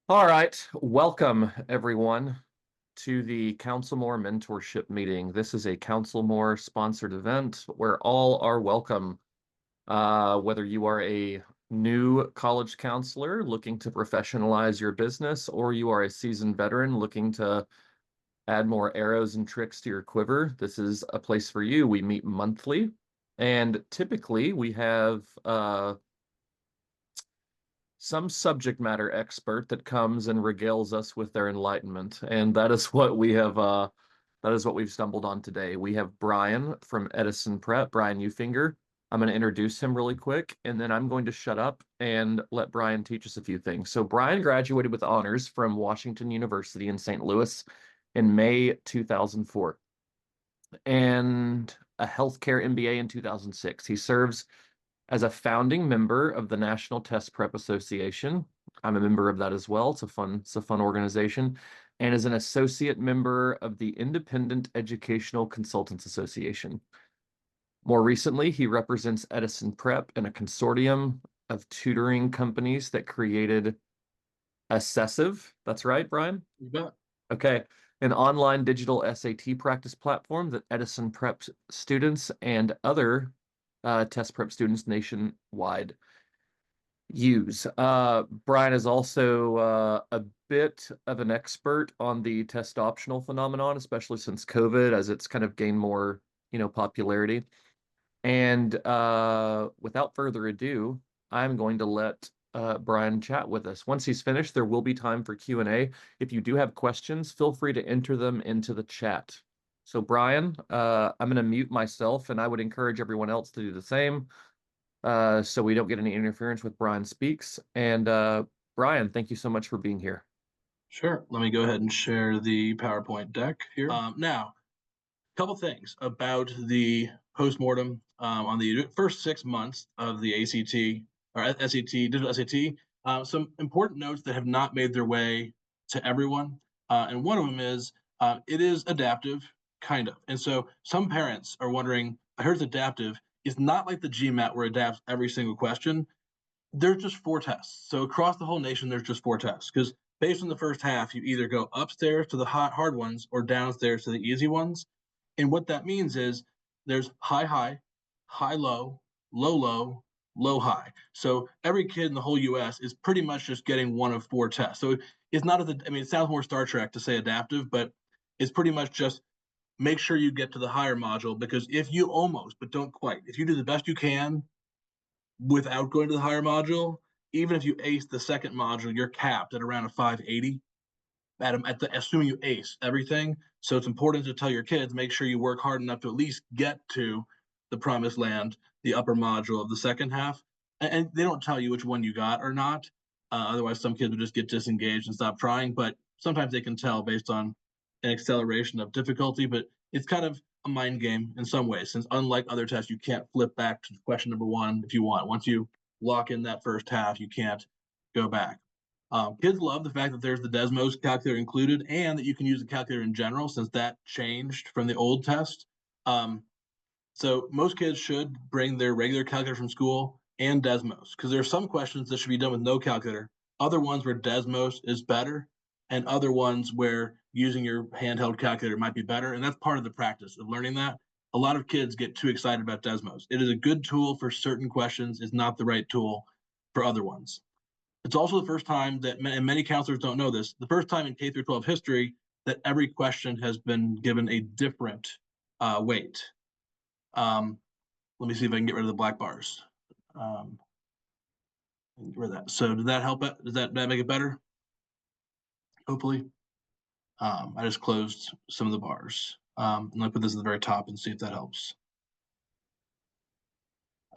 All right, welcome everyone to the CounselMore Mentorship meeting. This is a CounselMore sponsored event where all are welcome. Whether you are a new college counselor looking to professionalize your business, or you are a seasoned veteran looking to add more arrows and tricks to your quiver, this is a place for you. We meet monthly, and typically we have some subject matter expert that comes and regales us with their enlightenment. And that is what we've stumbled on today. We have Brian from Edison Prep, Brian Ufinger. I'm going to introduce him really quick, and then I'm going to shut up and let Brian teach us a few things. So Brian graduated with honors from Washington University in St. Louis in May 2004 and a healthcare MBA in 2006. He serves as a founding member of the National Test Prep Association. I'm a member of that as well. It's a fun organization, and as an associate member of the Independent Educational Consultants Association. More recently, he represents Edison Prep in a consortium of tutoring companies that created Assessive. That's right, Brian? You bet. Okay. An online digital SAT practice platform that Edison Prep students and other test prep students nationwide use. Brian is also a bit of an expert on the test optional phenomenon, especially since COVID, as it's kind of gained more, popularity. And without further ado, I'm going to let Brian chat with us. Once he's finished, there will be time for Q&A. If you do have questions, feel free to enter them into the chat. So Brian, I'm going to mute myself, and I would encourage everyone else to do the same, so we don't get any interference with Brian speaks. And Brian, thank you so much for being here. Sure. Let me go ahead and share the PowerPoint deck here. Now, a couple things about the postmortem on the first 6 months of the ACT or SAT, digital SAT. Some important notes that have not made their way to everyone. And one of them is it is adaptive, kind of. And so some parents are wondering, I heard it's adaptive. It's not like the GMAT where it adapts every single question. There's just four tests. So across the whole nation, there's just four tests because based on the first half, you either go upstairs to the hard ones or downstairs to the easy ones. And what that means is there's high, low, low, high. So every kid in the whole US is pretty much just getting one of four tests. So it's not it sounds more Star Trek to say adaptive, but it's pretty much just make sure you get to the higher module because if you almost, but don't quite, if you do the best you can without going to the higher module, even if you ace the second module, you're capped at around a 580 assuming you ace everything. So it's important to tell your kids, make sure you work hard enough to at least get to the promised land, the upper module of the second half. And they don't tell you which one you got or not. Otherwise, some kids will just get disengaged and stop trying. But sometimes they can tell based on an acceleration of difficulty. But it's kind of a mind game in some ways, since unlike other tests, you can't flip back to question number one if you want. Once you lock in that first half, you can't go back. Kids love the fact that there's the Desmos calculator included and that you can use the calculator in general since that changed from the old test. So most kids should bring their regular calculator from school and Desmos because there are some questions that should be done with no calculator, other ones where Desmos is better, and other ones where using your handheld calculator might be better. And that's part of the practice of learning that. A lot of kids get too excited about Desmos. It is a good tool for certain questions, it's not the right tool for other ones. It's also the first time that, and many counselors don't know this, the first time in K through 12 history that every question has been given a different weight. Let me see if I can get rid of the black bars. Get rid of that. So did that help? Does that make it better? Hopefully. I just closed some of the bars. And I'll put this at the very top and see if that helps.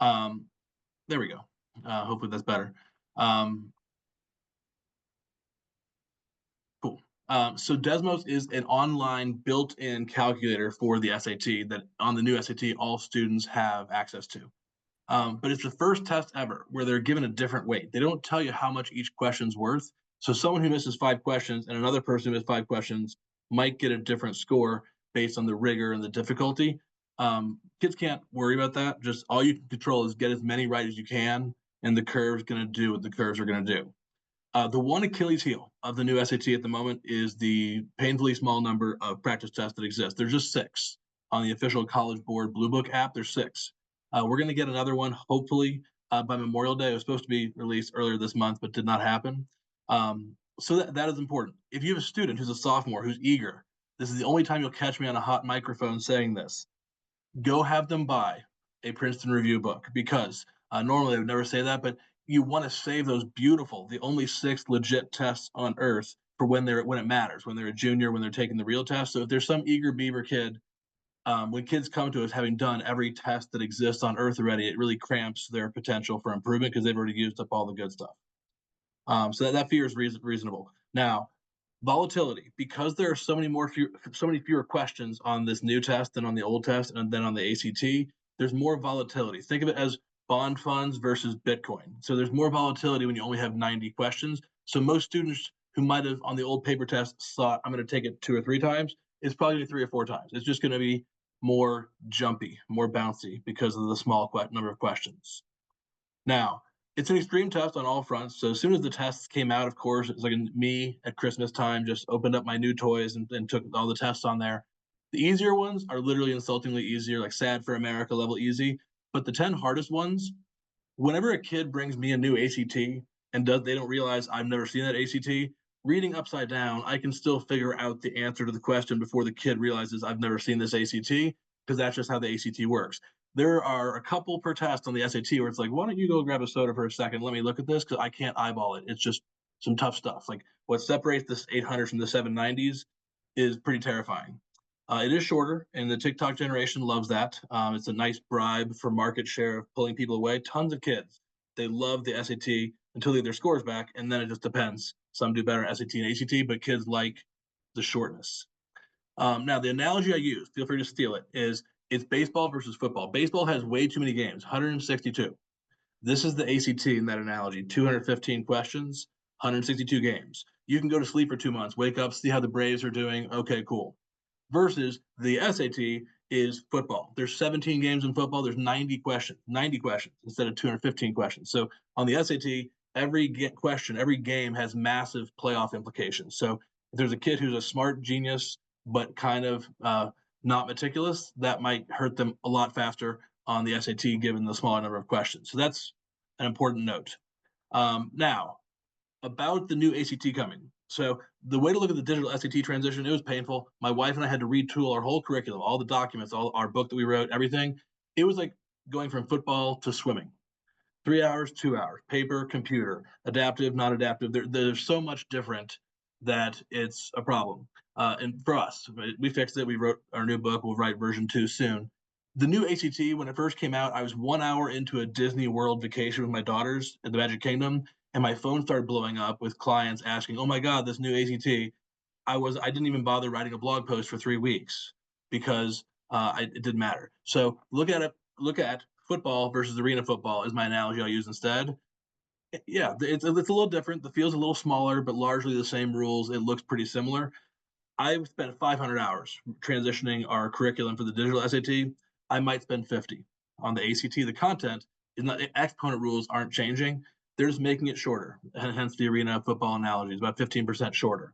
There we go. Hopefully that's better. Cool. So Desmos is an online built-in calculator for the SAT that on the new SAT all students have access to. But it's the first test ever where they're given a different weight. They don't tell you how much each question's worth. So someone who misses 5 questions and another person who misses 5 questions might get a different score based on the rigor and the difficulty. Kids can't worry about that. Just all you can control is get as many right as you can, and the curve's going to do what the curves are going to do. The one Achilles heel of the new SAT at the moment is the painfully small number of practice tests that exist. There's just 6 on the official College Board Blue Book app. There's 6. We're going to get another one hopefully by Memorial Day. It was supposed to be released earlier this month, but did not happen. So that is important. If you have a student who's a sophomore who's eager, this is the only time you'll catch me on a hot microphone saying this. Go have them buy a Princeton review book, because normally I would never say that, but you want to save those beautiful, the only 6 legit tests on earth for when it matters, when they're a junior, when they're taking the real test. So if there's some eager beaver kid, when kids come to us having done every test that exists on earth already, it really cramps their potential for improvement because they've already used up all the good stuff. So that fear is reasonable. Now, volatility, because there are so many fewer questions on this new test than on the old test and then on the ACT. There's more volatility. Think of it as bond funds versus Bitcoin. So there's more volatility when you only have 90 questions. So most students who might have on the old paper test thought, I'm going to take it 2 or 3 times, it's probably going to be 3 or 4 times. It's just going to be more jumpy, more bouncy because of the small number of questions. Now, it's an extreme test on all fronts. So as soon as the tests came out, of course, it's like me at Christmas time, just opened up my new toys and took all the tests on there. The easier ones are literally insultingly easier, like sad for America level easy. But the 10 hardest ones, whenever a kid brings me a new ACT and they don't realize I've never seen that ACT, reading upside down, I can still figure out the answer to the question before the kid realizes I've never seen this ACT, because that's just how the ACT works. There are a couple per test on the SAT where it's like, why don't you go grab a soda for a second? Let me look at this, because I can't eyeball it. It's just some tough stuff. Like what separates this 800 from the 790s is pretty terrifying. It is shorter, and the TikTok generation loves that. It's a nice bribe for market share of pulling people away. Tons of kids, they love the SAT until they get their scores back, and then it just depends. Some do better at SAT and ACT, but kids like the shortness. Now, the analogy I use, feel free to steal it, is it's baseball versus football. Baseball has way too many games, 162. This is the ACT in that analogy, 215 questions, 162 games. You can go to sleep for 2 months, wake up, see how the Braves are doing. Okay, cool. Versus the SAT is football. There's 17 games in football. There's 90 questions instead of 215 questions. So on the SAT, every question, every game has massive playoff implications. So if there's a kid who's a smart genius but kind of not meticulous, that might hurt them a lot faster on the SAT given the smaller number of questions. So that's an important note. Now, about the new ACT coming. So the way to look at the digital SAT transition, it was painful. My wife and I had to retool our whole curriculum, all the documents, all our book that we wrote, everything. It was like going from football to swimming. 3 hours, 2 hours, paper, computer, adaptive, not adaptive. There's so much different that it's a problem. And for us, we fixed it. We wrote our new book. We'll write version 2 soon. The new ACT, when it first came out, I was 1 hour into a Disney World vacation with my daughters at the Magic Kingdom, and my phone started blowing up with clients asking, "Oh my God, this new ACT!" I didn't even bother writing a blog post for 3 weeks because it didn't matter. So look at football versus arena football is my analogy I'll use instead. Yeah, it's a little different. The field's a little smaller, but largely the same rules. It looks pretty similar. I've spent 500 hours transitioning our curriculum for the digital SAT. I might spend 50 on the ACT. The content is not, exponent rules aren't changing. They're just making it shorter, and hence the arena football analogy is about 15% shorter.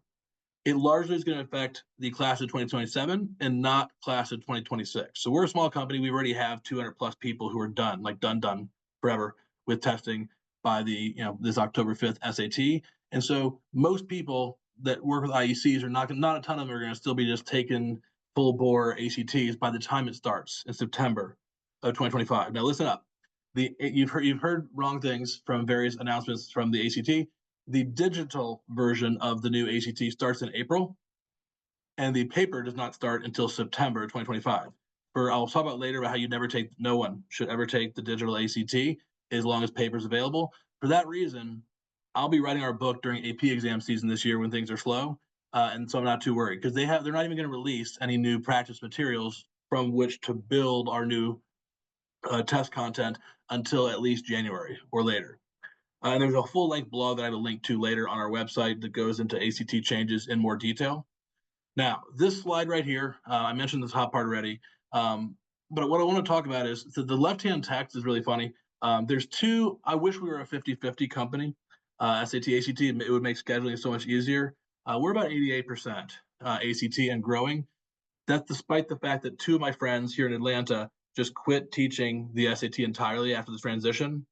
It largely is going to affect the class of 2027 and not class of 2026. So we're a small company. We already have 200 plus people who are done, like done forever with testing by the this October 5th SAT. And so most people that work with IECs are not a ton of them are going to still be just taking full bore ACTs by the time it starts in September of 2025. Now listen up. You've heard wrong things from various announcements from the ACT. The digital version of the new ACT starts in April, and the paper does not start until September 2025. I'll talk about later about how no one should ever take the digital ACT as long as paper is available. For that reason, I'll be writing our book during AP exam season this year when things are slow, and so I'm not too worried because they're not even going to release any new practice materials from which to build our new test content until at least January or later. And there's a full-length blog that I have a link to later on our website that goes into ACT changes in more detail. Now, this slide right here, I mentioned the top part already, but what I want to talk about is the left-hand text is really funny. There's two, I wish we were a 50-50 company. SAT, ACT, it would make scheduling so much easier. We're about 88% ACT and growing. That's despite the fact that two of my friends here in Atlanta just quit teaching the SAT entirely after the transition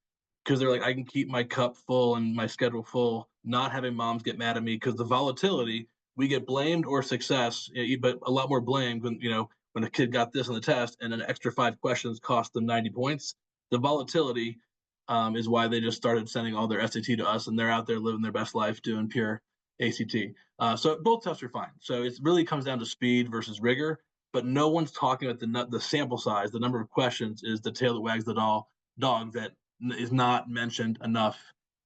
because they're like, I can keep my cup full and my schedule full, not having moms get mad at me because the volatility, we get blamed or success, but a lot more blamed when, when a kid got this on the test and an extra 5 questions cost them 90 points. The volatility is why they just started sending all their SAT to us, and they're out there living their best life doing pure ACT. So both tests are fine. So it really comes down to speed versus rigor, but no one's talking about the sample size. The number of questions is the tail that wags the dog that is not mentioned enough,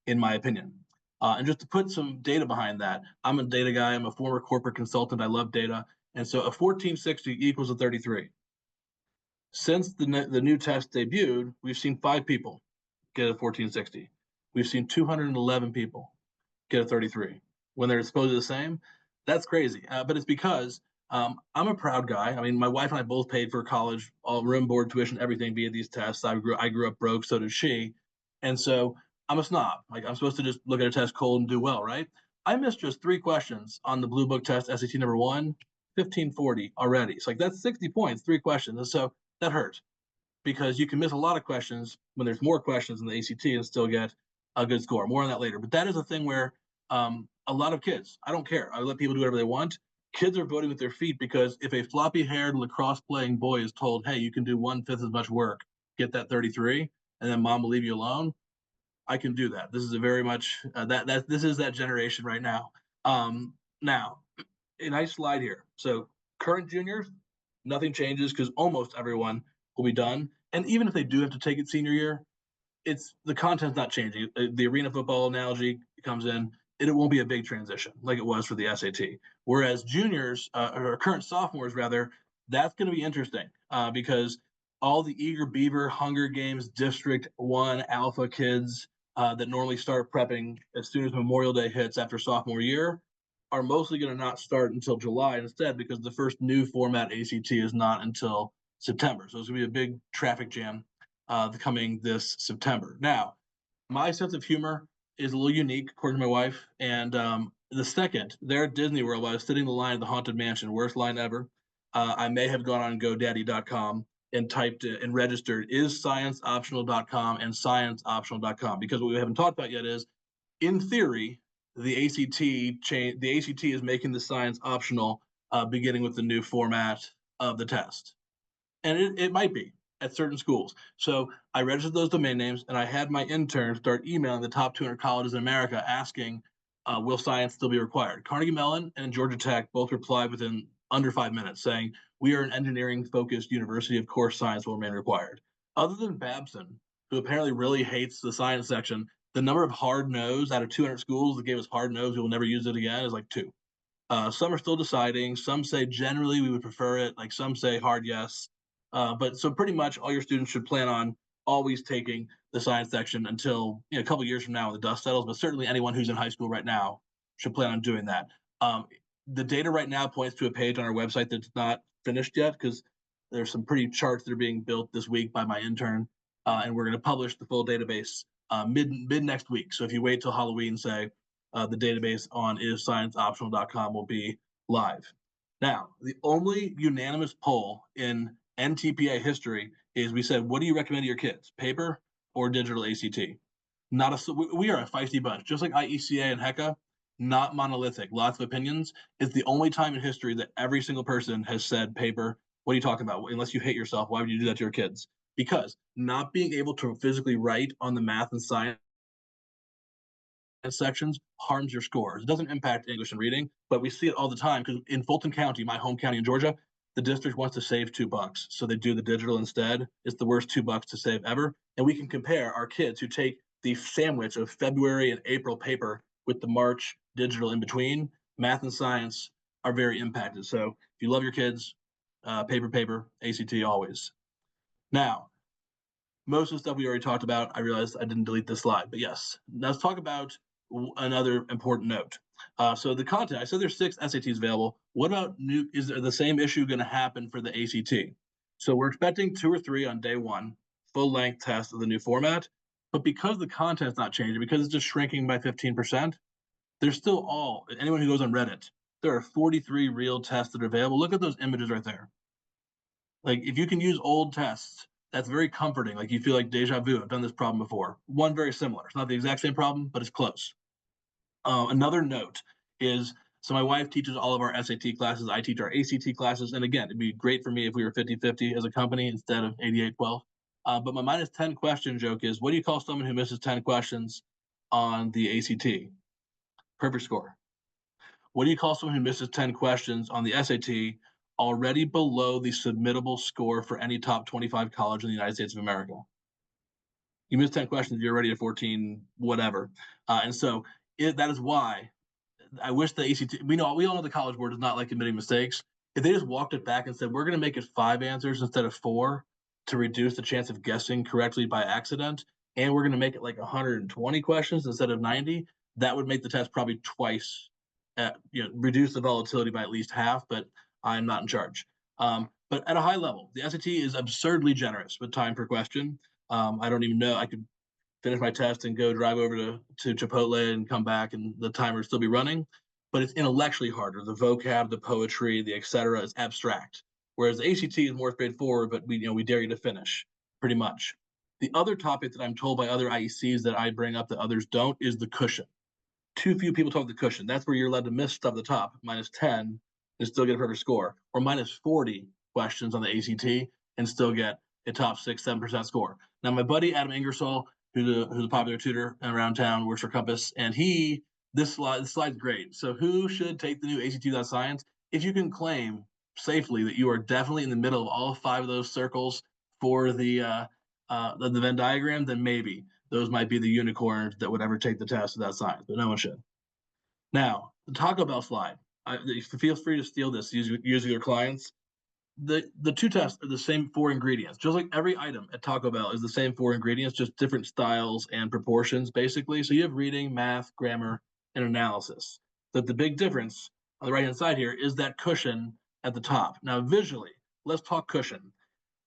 in my opinion. And just to put some data behind that, I'm a data guy. I'm a former corporate consultant. I love data. And so a 1460 equals a 33. Since the new test debuted, we've seen 5 people get a 1460. We've seen 211 people get a 33 when they're supposedly the same. That's crazy. But it's because I'm a proud guy. I mean, my wife and I both paid for college, all room, board, tuition, everything via these tests. I grew up broke, so did she. And so I'm a snob. Like, I'm supposed to just look at a test cold and do well, right? I missed just 3 questions on the Blue Book test, SAT number 1, 1540 already. It's like, that's 60 points, 3 questions. And so that hurt because you can miss a lot of questions when there's more questions in the ACT and still get a good score. More on that later. But that is a thing where a lot of kids, I don't care. I let people do whatever they want. Kids are voting with their feet because if a floppy-haired lacrosse-playing boy is told, hey, you can do 1/5 as much work, get that 33, and then mom will leave you alone, I can do that. This is a very much this is that generation right now. Now, a nice slide here. So current juniors, nothing changes because almost everyone will be done. And even if they do have to take it senior year, it's the content's not changing. The arena football analogy comes in. It won't be a big transition like it was for the SAT. Whereas juniors or current sophomores, rather, that's going to be interesting because all the eager beaver, Hunger Games, District 1 alpha kids that normally start prepping as soon as Memorial Day hits after sophomore year are mostly going to not start until July instead because the first new format ACT is not until September. So it's going to be a big traffic jam coming this September. Now, my sense of humor is a little unique, according to my wife. And the second, there at Disney World, while I was sitting in the line at the Haunted Mansion, worst line ever, I may have gone on GoDaddy.com and typed and registered is scienceoptional.com and scienceoptional.com because what we haven't talked about yet is, in theory, the ACT is making the science optional beginning with the new format of the test. And it might be at certain schools. So I registered those domain names and I had my intern start emailing the top 200 colleges in America asking, will science still be required? Carnegie Mellon and Georgia Tech both replied within under 5 minutes saying, we are an engineering focused university. Of course, science will remain required. Other than Babson, who apparently really hates the science section, the number of hard no's out of 200 schools that gave us hard no's, we will never use it again, is like 2. Some are still deciding. Some say generally we would prefer it. Like some say hard yes. But so pretty much all your students should plan on always taking the science section until a couple years from now when the dust settles. But certainly anyone who's in high school right now should plan on doing that. The data right now points to a page on our website that's not finished yet because there's some pretty charts that are being built this week by my intern, and we're going to publish the full database mid next week. So if you wait till Halloween, say, the database on isscienceoptional.com will be live. Now, the only unanimous poll in NTPA history is we said, what do you recommend to your kids, paper or digital ACT? We are a feisty bunch, just like IECA and HECA, not monolithic, lots of opinions. It's the only time in history that every single person has said paper. What are you talking about? Unless you hate yourself, why would you do that to your kids? Because not being able to physically write on the math and science sections harms your scores. It doesn't impact English and reading, but we see it all the time because in Fulton County, my home county in Georgia, the district wants to save $2, so they do the digital instead. It's the worst $2 to save ever, and we can compare our kids who take the sandwich of February and April paper with the March digital in between. Math and science are very impacted. So if you love your kids, paper, ACT always. Now, most of the stuff we already talked about. I realized I didn't delete this slide, but yes, let's talk about another important note. So the content, I said there's 6 SATs available. What about is there the same issue going to happen for the ACT? So we're expecting 2 or 3 on day 1, full length test of the new format. But because the content's not changing, because it's just shrinking by 15%, there's still anyone who goes on Reddit, there are 43 real tests that are available. Look at those images right there. Like, if you can use old tests, that's very comforting. Like, you feel like deja vu. I've done this problem before. One very similar. It's not the exact same problem, but it's close. Another note is, so my wife teaches all of our SAT classes. I teach our ACT classes. And again, it'd be great for me if we were 50-50 as a company instead of 88-12. But my minus 10 question joke is, what do you call someone who misses 10 questions on the ACT? Perfect score. What do you call someone who misses 10 questions on the SAT, already below the submittable score for any top 25 college in the United States of America? You miss 10 questions, you're already at 14, whatever. And so that is why I wish the ACT, we all know the College Board does not like admitting mistakes. If they just walked it back and said, we're going to make it 5 answers instead of 4 to reduce the chance of guessing correctly by accident, and we're going to make it like 120 questions instead of 90, that would make the test probably twice, reduce the volatility by at least half, but I'm not in charge. But at a high level, the SAT is absurdly generous with time per question. I don't even know. I could finish my test and go drive over to Chipotle and come back, and the timer would still be running. But it's intellectually harder. The vocab, the poetry, the etc. is abstract. Whereas the ACT is more straightforward, but we dare you to finish, pretty much. The other topic that I'm told by other IECs that I bring up that others don't is the cushion. Too few people talk about the cushion. That's where you're allowed to miss stuff at the top, minus 10, and still get a perfect score, or minus 40 questions on the ACT and still get a top 6-7% score. Now, my buddy Adam Ingersoll, who's a popular tutor around town, works for Compass, and this slide's great. So who should take the new ACT Science? If you can claim safely that you are definitely in the middle of all 5 of those circles for the Venn diagram, then maybe those might be the unicorns that would ever take the test of that science, but no one should. Now, the Taco Bell slide. Feel free to steal this using your clients. The 2 tests are the same 4 ingredients, just like every item at Taco Bell is the same 4 ingredients, just different styles and proportions, basically. So you have reading, math, grammar, and analysis. But the big difference on the right-hand side here is that cushion at the top. Now, visually, let's talk cushion.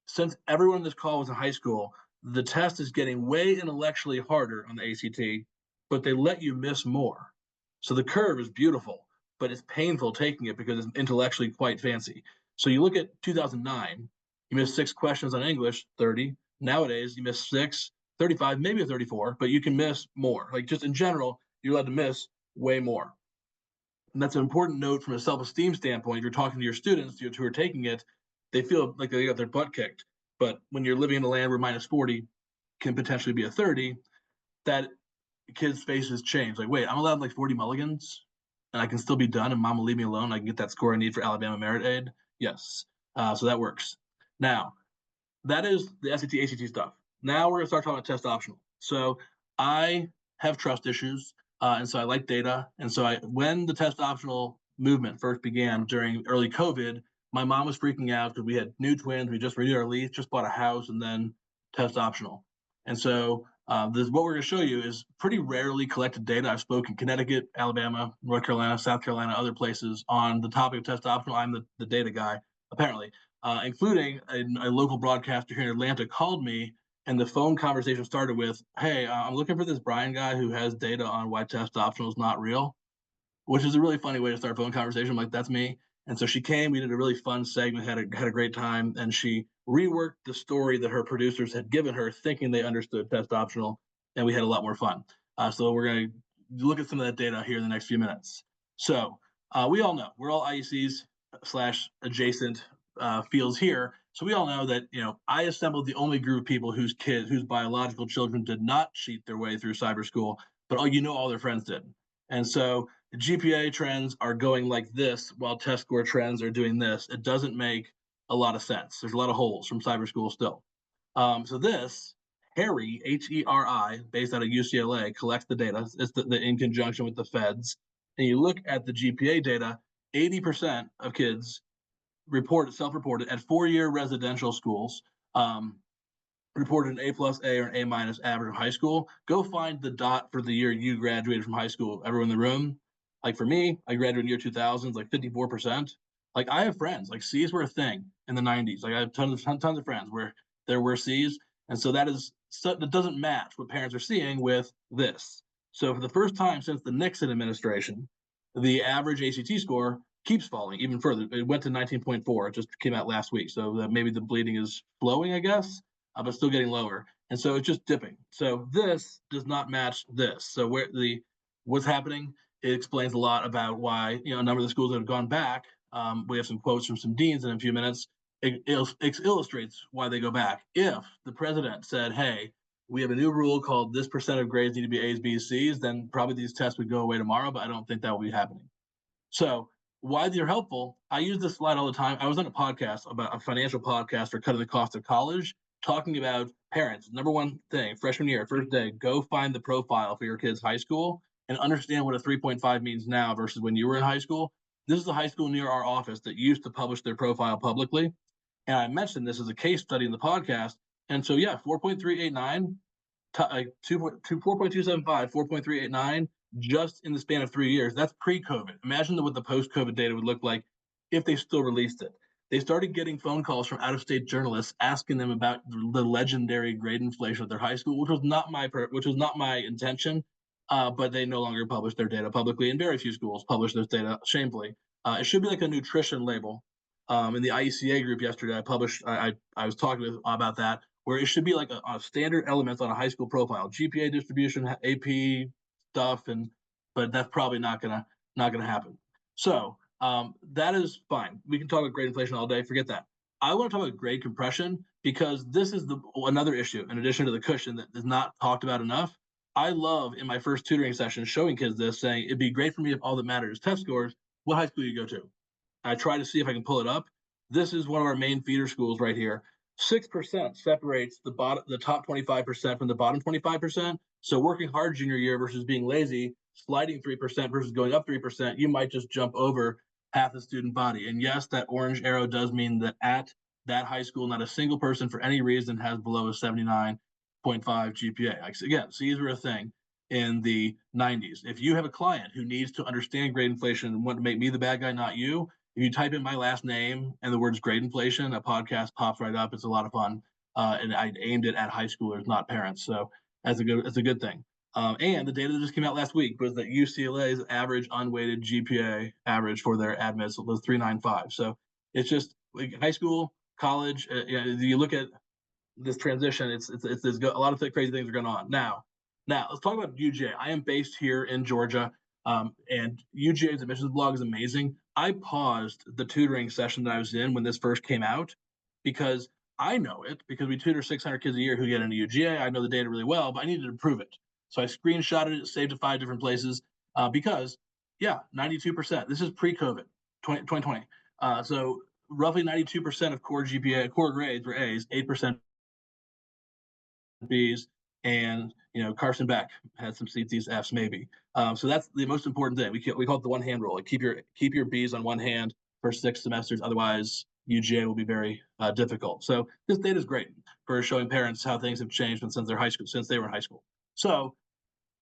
Since everyone in this call was in high school, the test is getting way intellectually harder on the ACT, but they let you miss more. So the curve is beautiful, but it's painful taking it because it's intellectually quite fancy. So you look at 2009, you miss 6 questions on English, 30. Nowadays, you miss 6, 35, maybe a 34, but you can miss more. Like, just in general, you're allowed to miss way more. And that's an important note from a self-esteem standpoint. If you're talking to your students who are taking it, they feel like they got their butt kicked. But when you're living in a land where minus 40 can potentially be a 30, that kids' faces change. Like, wait, I'm allowed like 40 mulligans and I can still be done and mom will leave me alone. I can get that score I need for Alabama Merit Aid. Yes. So that works. Now, that is the SAT, ACT stuff. Now we're going to start talking about test optional. So I have trust issues, and so I like data. And so when the test optional movement first began during early COVID, my mom was freaking out because we had new twins. We just renewed our lease, just bought a house, and then test optional. And so what we're going to show you is pretty rarely collected data. I've spoken Connecticut, Alabama, North Carolina, South Carolina, other places on the topic of test optional. I'm the data guy, apparently, including a local broadcaster here in Atlanta called me, and the phone conversation started with, hey, I'm looking for this Brian guy who has data on why test optional is not real, which is a really funny way to start a phone conversation. I'm like, that's me. And so she came, we did a really fun segment, had a great time, and she reworked the story that her producers had given her, thinking they understood test optional, and we had a lot more fun. So we're going to look at some of that data here in the next few minutes. So we all know, we're all IECs / adjacent fields here. So we all know that, I assembled the only group of people whose biological children did not cheat their way through cyber school, but all their friends did. And so the GPA trends are going like this while test score trends are doing this. It doesn't make a lot of sense. There's a lot of holes from cyber school still. So this, HERI, H-E-R-I, based out of UCLA, collects the data. It's in conjunction with the feds. And you look at the GPA data, 80% of kids self-reported at 4-year residential schools, reported an A+A or an A- average in high school. Go find the dot for the year you graduated from high school, everyone in the room. Like for me, I graduated in the year 2000, like 54%. Like I have friends, like C's were a thing in the 90s. Like I have tons of friends where there were C's. And so that is that doesn't match what parents are seeing with this. So for the first time since the Nixon administration, the average ACT score keeps falling even further. It went to 19.4. It just came out last week. So maybe the bleeding is flowing, I guess, but still getting lower. And so it's just dipping. So this does not match this. So what's happening, it explains a lot about why, a number of the schools that have gone back. We have some quotes from some deans in a few minutes. It illustrates why they go back. If the president said, hey, we have a new rule called this percent of grades need to be A's, B's, C's, then probably these tests would go away tomorrow, but I don't think that will be happening. So why they're helpful, I use this slide all the time. I was on a podcast, about a financial podcast for cutting the cost of college, talking about parents. Number one thing, freshman year, first day, go find the profile for your kid's high school and understand what a 3.5 means now versus when you were in high school. This is a high school near our office that used to publish their profile publicly. And I mentioned this as a case study in the podcast. And so, yeah, 4.389, 4.275, 4.389, just in the span of 3 years. That's pre-COVID. Imagine what the post-COVID data would look like if they still released it. They started getting phone calls from out-of-state journalists asking them about the legendary grade inflation at their high school, which was not my intention. But they no longer publish their data publicly, and very few schools publish this data shamefully. It should be like a nutrition label. In the IECA group yesterday, I was talking about that, where it should be like a standard elements on a high school profile, GPA distribution, AP stuff, but that's probably not gonna happen. So that is fine. We can talk about grade inflation all day. Forget that. I want to talk about grade compression because this is another issue in addition to the cushion that is not talked about enough. I love in my first tutoring session showing kids this, saying it'd be great for me if all that matters is test scores. What high school do you go to? I try to see if I can pull it up. This is one of our main feeder schools right here. 6% separates the top 25% from the bottom 25%. So working hard junior year versus being lazy, sliding 3% versus going up 3%, you might just jump over half the student body. And yes, that orange arrow does mean that at that high school, not a single person for any reason has below a 79.5 GPA. Again, C's were a thing in the 90s. If you have a client who needs to understand grade inflation and want to make me the bad guy, not you, if you type in my last name and the words grade inflation, a podcast pops right up. It's a lot of fun. And I aimed it at high schoolers, not parents. So that's a good thing. And the data that just came out last week was that UCLA's average unweighted GPA average for their admits was 395. So it's just like high school, college. You look at this transition. It's a lot of crazy things are going on now. Let's talk about UGA. I am based here in Georgia, and UGA's admissions blog is amazing. I paused the tutoring session that I was in when this first came out because I know it because we tutor 600 kids a year who get into UGA. I know the data really well, but I needed to prove it. So I screenshotted it, saved it 5 different places because, 92%. This is pre-COVID, 2020. So roughly 92% of core grades were A's, 8% B's, and Carson Beck had some C's, D's, F's maybe. So that's the most important thing. We call it the one hand rule. Like keep your B's on one hand for 6 semesters. Otherwise, UGA will be very difficult. So this data is great for showing parents how things have changed since they were in high school. So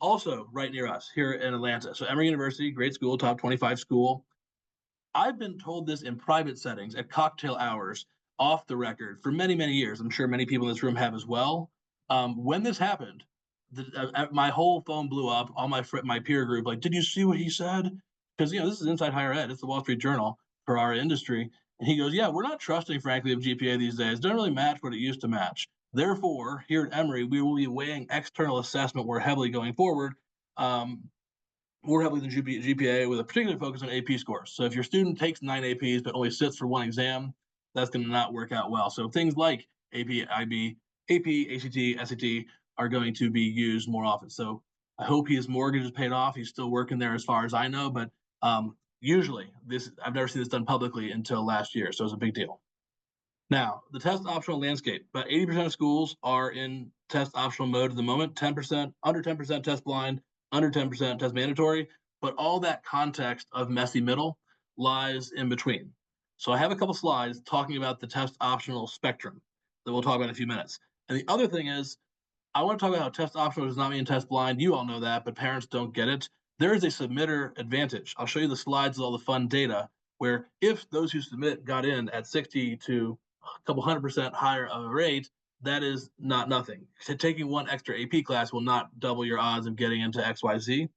also right near us here in Atlanta. So Emory University, great school, top 25 school. I've been told this in private settings at cocktail hours, off the record, for many, many years. I'm sure many people in this room have as well. When this happened, my whole phone blew up. All my peer group, like, did you see what he said? Because this is Inside Higher Ed. It's the Wall Street Journal for our industry. And he goes, yeah, we're not trusting, frankly, of GPA these days. It doesn't really match what it used to match. Therefore, here at Emory, we will be weighing external assessment more heavily going forward. More heavily than GPA, with a particular focus on AP scores. So if your student takes 9 APs but only sits for one exam, that's going to not work out well. So things like AP, IB, AP, ACT, SAT are going to be used more often. So I hope his mortgage is paid off. He's still working there as far as I know, but usually I've never seen this done publicly until last year, so it's a big deal. Now, the test optional landscape. About 80% of schools are in test optional mode at the moment, 10%, under 10% test blind, under 10% test mandatory, but all that context of messy middle lies in between. So I have a couple slides talking about the test optional spectrum that we'll talk about in a few minutes. And the other thing is, I want to talk about how test optional does not mean test blind. You all know that, but parents don't get it. There is a submitter advantage. I'll show you the slides with all the fun data, where if those who submit got in at 60 to a couple 100% higher of a rate, that is not nothing. Taking one extra AP class will not double your odds of getting into XYZ.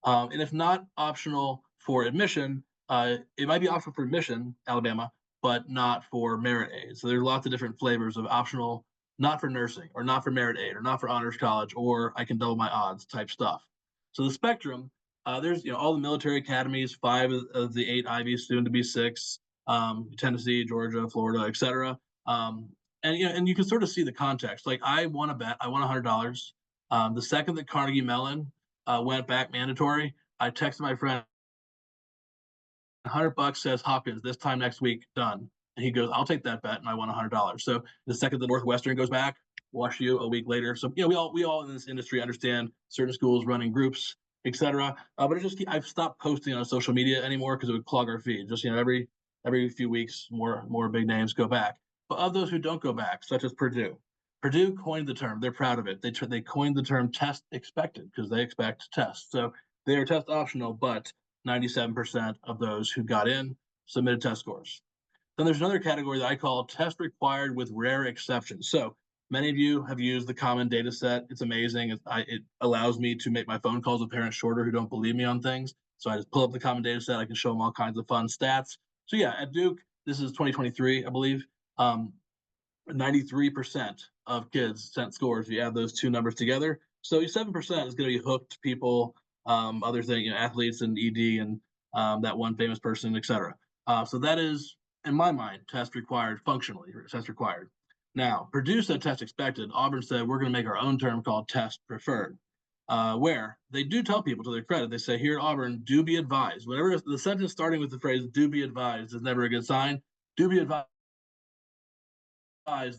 And if not optional for admission, it might be optional for admission, Alabama, but not for merit aid. So there's lots of different flavors of optional, not for nursing, or not for merit aid, or not for honors college, or I can double my odds type stuff. So the spectrum, there's all the military academies, 5 of the 8 Ivies, soon to be 6, Tennessee, Georgia, Florida, etc. And you can sort of see the context. Like I won a bet, I won $100. The second that Carnegie Mellon went back mandatory, I texted my friend, $100 says Hopkins this time next week, done. And he goes, I'll take that bet, and I won $100. So the second the Northwestern goes back, wash you a week later. So we all in this industry understand certain schools running groups, etc. But I've stopped posting on social media anymore because it would clog our feed. Just every few weeks, more big names go back. But of those who don't go back, such as Purdue, Purdue coined the term. They're proud of it. They coined the term test expected because they expect tests. So they are test optional, but 97% of those who got in submitted test scores. Then there's another category that I call test required with rare exceptions. So many of you have used the common data set. It's amazing. It allows me to make my phone calls with parents shorter who don't believe me on things. So I just pull up the common data set. I can show them all kinds of fun stats. So yeah, at Duke, this is 2023, I believe. 93% of kids sent scores. You add those two numbers together. So 7% is going to be hooked people, other things, athletes and ED and that one famous person, etc. So that is, in my mind, test required functionally, test required. Now, Purdue said test expected. Auburn said we're going to make our own term called test preferred, where they do tell people, to their credit, they say here at Auburn, do be advised. Whatever the sentence starting with the phrase "do be advised" is never a good sign. Do be advised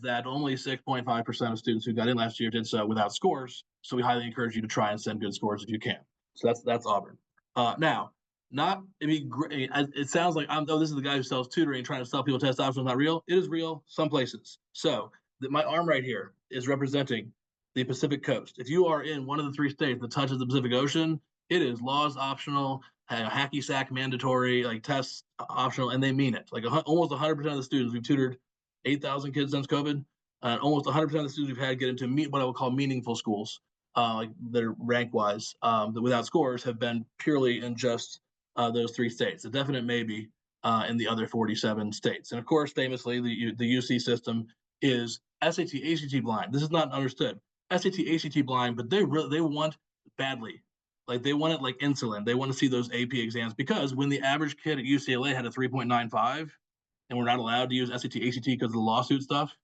that only 6.5% of students who got in last year did so without scores. So we highly encourage you to try and send good scores if you can. So that's Auburn. Now, not I mean, it sounds like this is the guy who sells tutoring, trying to sell people test options. Not real. It is real some places. So my arm right here is representing the Pacific Coast. If you are in one of the 3 states that touches the Pacific Ocean, it is laws optional, hacky sack mandatory, like tests optional, and they mean it. Like almost 100% of the students we've tutored 8,000 kids since COVID. Almost 100% of the students we've had get into what I would call meaningful schools, like that are rank wise, that without scores have been purely in just those 3 states. A definite maybe in the other 47 states. And of course, famously, the UC system is SAT, ACT blind. This is not understood. SAT, ACT blind, but they want badly. Like they want it like insulin. They want to see those AP exams because when the average kid at UCLA had a 3.95, and we're not allowed to use SAT, ACT because of the lawsuit stuff,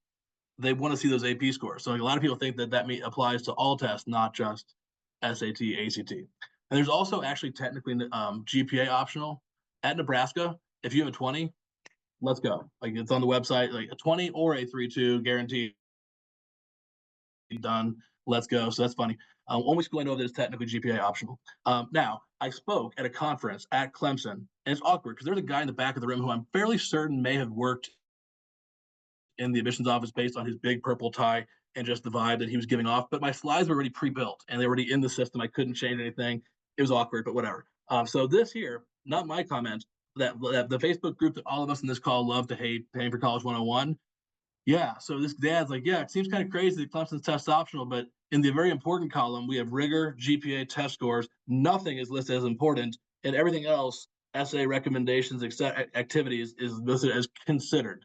they want to see those AP scores. So like a lot of people think that applies to all tests, not just SAT, ACT. And there's also actually technically GPA optional at Nebraska. If you have a 20, let's go. Like it's on the website, like a 20 or a 3.2 guaranteed, done. Let's go. So that's funny. Only school I know that is technically GPA optional. Now, I spoke at a conference at Clemson, and it's awkward because there's a guy in the back of the room who I'm fairly certain may have worked in the admissions office based on his big purple tie and just the vibe that he was giving off. But my slides were already pre-built and they were already in the system. I couldn't change anything. It was awkward, but whatever. So this here, not my comment, that the Facebook group that all of us in this call love to hate, Paying for College 101. Yeah, so this dad's like, yeah, it seems kind of crazy that Clemson's test optional, but in the very important column, we have rigor, GPA, test scores. Nothing is listed as important, and everything else, essay recommendations, activities, is listed as considered.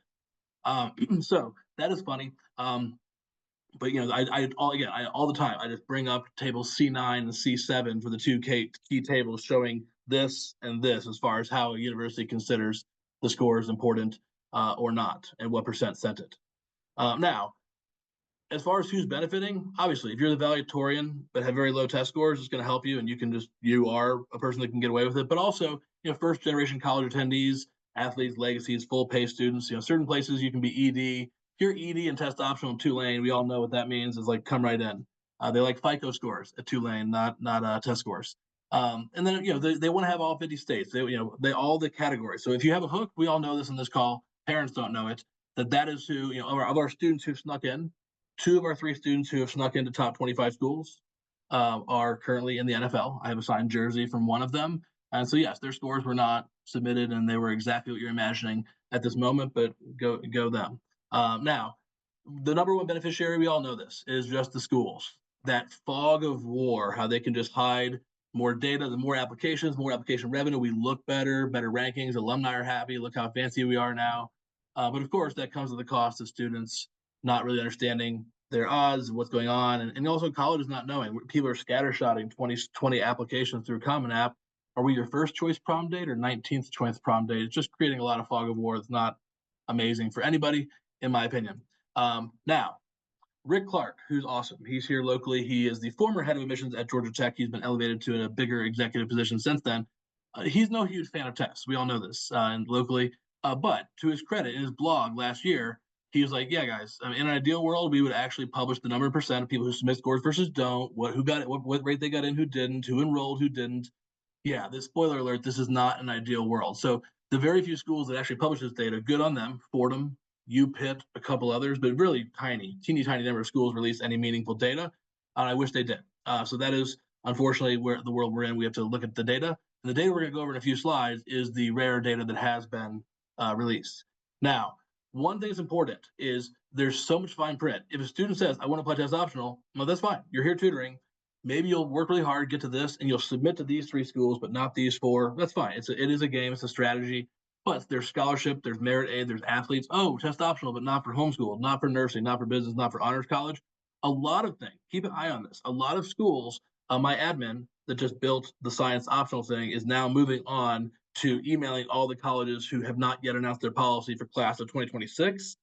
So that is funny. But all the time I just bring up tables C9 and C7 for the 2 key tables showing this and this as far as how a university considers the score is important or not, and what percent sent it. Now, as far as who's benefiting, obviously, if you're the valedictorian but have very low test scores, it's going to help you, and you are a person that can get away with it. But also, first generation college attendees, athletes, legacies, full pay students. Certain places you can be ED. If you're ED and test optional in Tulane, we all know what that means. Is like come right in. They like FICO scores at Tulane, not test scores. And then they want to have all 50 states. They all the categories. So if you have a hook, we all know this in this call. Parents don't know it. That is who of our students who snuck in. 2 of our 3 students who have snuck into top 25 schools are currently in the NFL. I have a signed jersey from one of them. And so, yes, their scores were not submitted, and they were exactly what you're imagining at this moment, but go them. Now, the number one beneficiary, we all know this, is just the schools. That fog of war, how they can just hide more data, the more applications, more application revenue. We look better, better rankings, alumni are happy. Look how fancy we are now. But of course, that comes at the cost of students not really understanding their odds, what's going on, and also colleges not knowing. People are scattershotting 20 applications through Common App. Are we your first choice prom date or 19th choice prom date? It's just creating a lot of fog of war. It's not amazing for anybody, in my opinion. Now, Rick Clark, who's awesome. He's here locally. He is the former head of admissions at Georgia Tech. He's been elevated to a bigger executive position since then. He's no huge fan of tests. We all know this, and locally. But to his credit, in his blog last year, he was like, "Yeah, guys, I mean, in an ideal world, we would actually publish the number of percent of people who submit scores versus don't, who got it, what rate they got in, who didn't, who enrolled, who didn't." Yeah, this spoiler alert, this is not an ideal world. So the very few schools that actually publish this data, good on them. Fordham, UPitt, a couple others, but really teeny tiny number of schools release any meaningful data. And I wish they did. So that is unfortunately where the world we're in. We have to look at the data. And the data we're going to go over in a few slides is the rare data that has been released. Now, one thing that's important is there's so much fine print. If a student says, I want to apply test optional, well, that's fine. You're here tutoring. Maybe you'll work really hard, get to this, and you'll submit to these 3 schools, but not these 4. That's fine. It is a game. It's a strategy. But there's scholarship, there's merit aid, there's athletes. Oh, test optional, but not for homeschool, not for nursing, not for business, not for honors college. A lot of things. Keep an eye on this. A lot of schools, my admin that just built the science optional thing is now moving on to emailing all the colleges who have not yet announced their policy for class of 2026,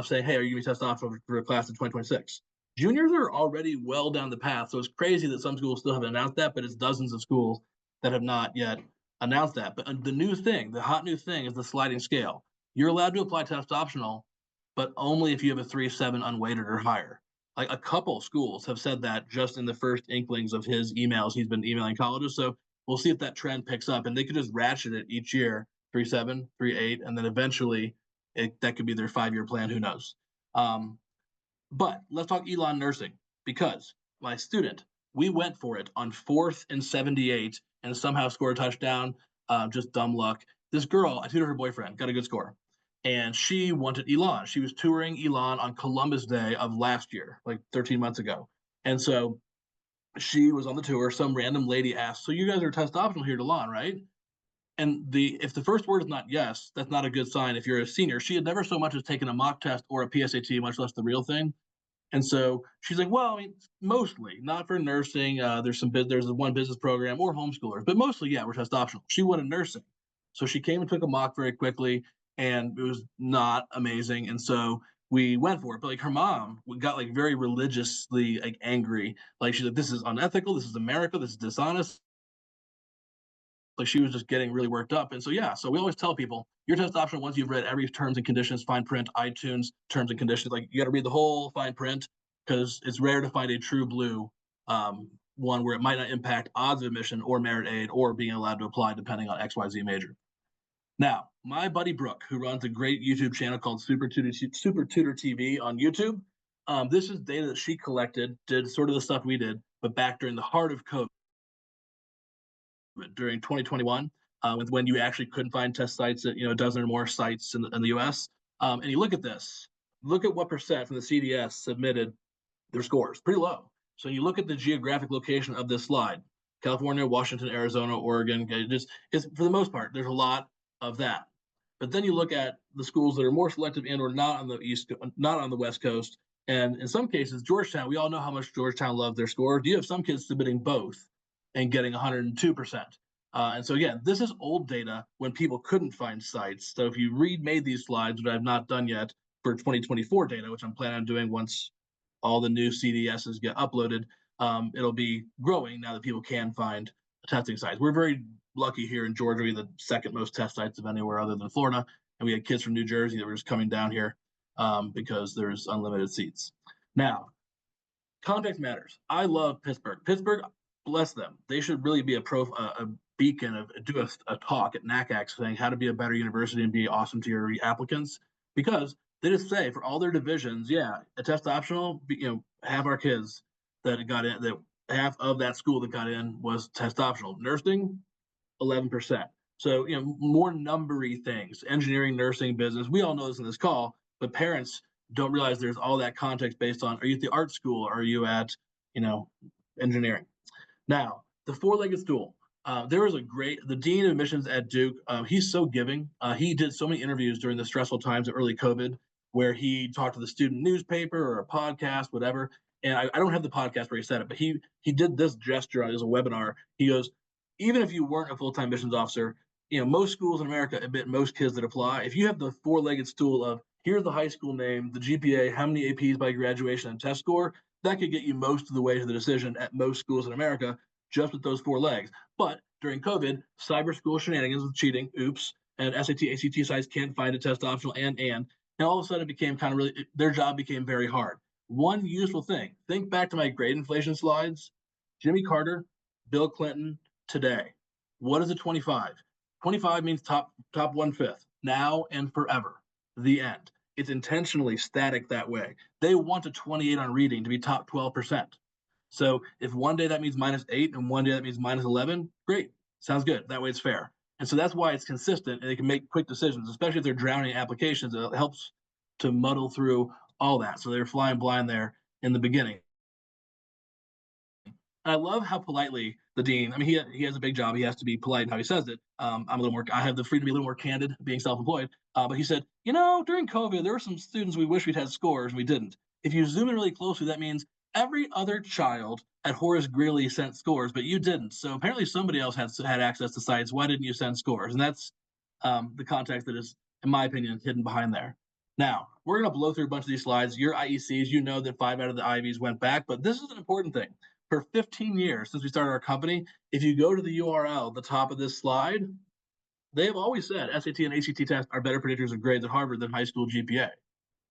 saying, hey, are you going to test optional for a class of 2026? Juniors are already well down the path, so it's crazy that some schools still haven't announced that, but it's dozens of schools that have not yet announced that. But the new thing, the hot new thing is the sliding scale. You're allowed to apply test optional, but only if you have a 3.7 unweighted or higher. Like a couple schools have said that just in the first inklings of his emails he's been emailing colleges. So we'll see if that trend picks up, and they could just ratchet it each year, 3.7, 3.8, and then eventually that could be their 5-year plan. Who knows? But let's talk Elon nursing, because my student, we went for it on 4th and 78 and somehow scored a touchdown. Just dumb luck. This girl, I tutored her boyfriend, got a good score. And she wanted Elon. She was touring Elon on Columbus Day of last year, like 13 months ago. And so she was on the tour. Some random lady asked, so you guys are test optional here at Elon, right? And if the first word is not yes, that's not a good sign if you're a senior. She had never so much as taken a mock test or a PSAT, much less the real thing. And so she's like, well, I mean, mostly not for nursing. There's one business program or homeschoolers, but mostly, yeah, we're test optional. She wanted nursing. So she came and took a mock very quickly, and it was not amazing. And so we went for it. But like her mom got like very religiously like angry. Like she's like, this is unethical. This is America. This is dishonest. Like she was just getting really worked up. And so, yeah, so we always tell people your test optional once you've read every terms and conditions, fine print, iTunes terms and conditions. Like you got to read the whole fine print because it's rare to find a true blue one where it might not impact odds of admission or merit aid or being allowed to apply depending on XYZ major. Now, my buddy Brooke, who runs a great YouTube channel called Super Tutor TV on YouTube, this is data that she collected, did sort of the stuff we did, but back during the heart of COVID. During 2021, when you actually couldn't find test sites at a dozen or more sites in the U.S. And you look at this, look at what percent from the CDS submitted their scores, pretty low. So you look at the geographic location of this slide: California, Washington, Arizona, Oregon. It's for the most part, there's a lot of that. But then you look at the schools that are more selective and or not on the West Coast, and in some cases, Georgetown. We all know how much Georgetown loved their score. Do you have some kids submitting both and getting 102%? And so again, this is old data when people couldn't find sites. So if you made these slides, which I've not done yet for 2024 data, which I'm planning on doing once all the new CDSs get uploaded, it'll be growing now that people can find testing sites. We're very lucky here in Georgia. We have the second most test sites of anywhere other than Florida. And we had kids from New Jersey that were just coming down here because there's unlimited seats. Now, context matters. I love Pittsburgh. Pittsburgh, bless them. They should really be a beacon of do a talk at NACAC saying how to be a better university and be awesome to your applicants, because they just say for all their divisions, yeah, a test optional, have our kids that got in, that half of that school that got in was test optional. Nursing, 11%. So, more numbery things, engineering, nursing, business. We all know this in this call, but parents don't realize there's all that context based on, are you at the art school? Are you at, engineering? Now, the four-legged stool. There was the dean of admissions at Duke. He's so giving. He did so many interviews during the stressful times of early COVID, where he talked to the student newspaper or a podcast, whatever. And I don't have the podcast where he said it, but he did this gesture as a webinar. He goes, even if you weren't a full-time admissions officer, most schools in America admit most kids that apply. If you have the four-legged stool of here's the high school name, the GPA, how many APs by graduation, and test score, that could get you most of the way to the decision at most schools in America just with those four legs. But during COVID, cyber school shenanigans with cheating, oops, and SAT, ACT sites can't find a test optional and all of a sudden it became kind of really, their job became very hard. One useful thing, think back to my grade inflation slides, Jimmy Carter, Bill Clinton, today. What is a 25? 25 means top 1/5, now and forever, the end. It's intentionally static that way. They want a 28 on reading to be top 12%. So if one day that means -8 and one day that means -11, great, sounds good. That way it's fair. And so that's why it's consistent and they can make quick decisions, especially if they're drowning applications. It helps to muddle through all that. So they're flying blind there in the beginning. I love how politely the dean, I mean, he has a big job. He has to be polite in how he says it. I have the freedom to be a little more candid being self-employed. But he said, during COVID, there were some students we wish we'd had scores and we didn't. If you zoom in really closely, that means every other child at Horace Greeley sent scores, but you didn't. So apparently somebody else had access to sites. Why didn't you send scores? And that's the context that is, in my opinion, hidden behind there. Now, we're going to blow through a bunch of these slides. Your IECs, you know that 5 out of the Ivies went back, but this is an important thing. For 15 years since we started our company, if you go to the URL at the top of this slide, they have always said SAT and ACT tests are better predictors of grades at Harvard than high school GPA,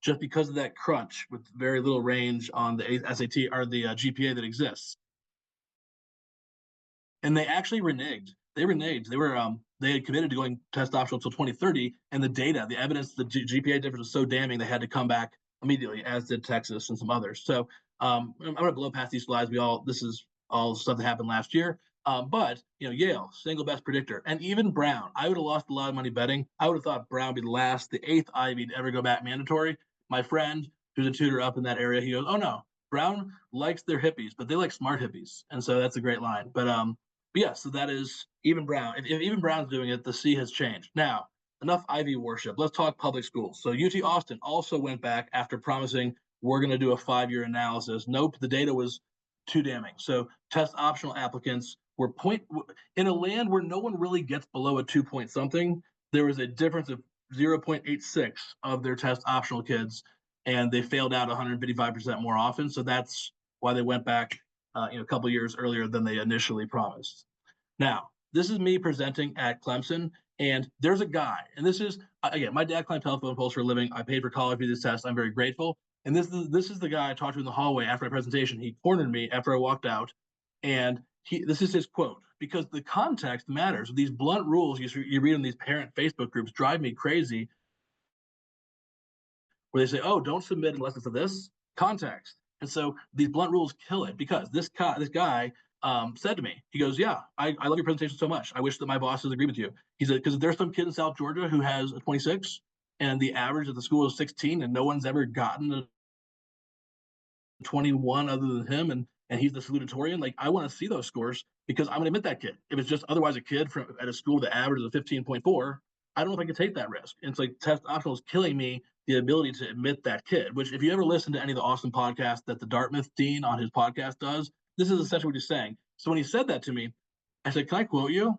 just because of that crunch with very little range on the SAT or the GPA that exists. And they actually reneged. They reneged. They had committed to going test optional until 2030, and the evidence, the GPA difference was so damning they had to come back immediately, as did Texas and some others. So I'm going to blow past these slides. This is all stuff that happened last year. But Yale, single best predictor, and even Brown. I would have lost a lot of money betting. I would have thought Brown would be the 8th Ivy to ever go back mandatory. My friend, who's a tutor up in that area, he goes, "Oh no, Brown likes their hippies, but they like smart hippies," and so that's a great line. But yeah, so that is even Brown. If even Brown's doing it, the C has changed. Now, enough Ivy worship. Let's talk public schools. So UT Austin also went back after promising we're going to do a 5-year analysis. Nope, the data was too damning. So test optional applicants were in a land where no one really gets below a 2 point something. There was a difference of 0.86 of their test optional kids, and they failed out 155% more often. So that's why they went back a couple years earlier than they initially promised. Now, this is me presenting at Clemson, and there's a guy, and this is, again, my dad climbed telephone poles for a living. I paid for college for this test. I'm very grateful. And this is the guy I talked to in the hallway after my presentation. He cornered me after I walked out, and this is his quote, because the context matters. These blunt rules you read in these parent Facebook groups drive me crazy, where they say, "Oh, don't submit unless it's this context." And so these blunt rules kill it, because this guy said to me, he goes, "Yeah, I love your presentation so much. I wish that my bosses agree with you." He said, "Because there's some kid in South Georgia who has a 26, and the average at the school is 16, and no one's ever gotten a 21 other than him, and he's the salutatorian. Like, I want to see those scores, because I'm going to admit that kid. If it's just otherwise a kid at a school that average is a 15.4, I don't know if I can take that risk." And it's like test optional is killing me the ability to admit that kid, which if you ever listen to any of the awesome podcasts that the Dartmouth dean on his podcast does, this is essentially what he's saying. So when he said that to me, I said, "Can I quote you?"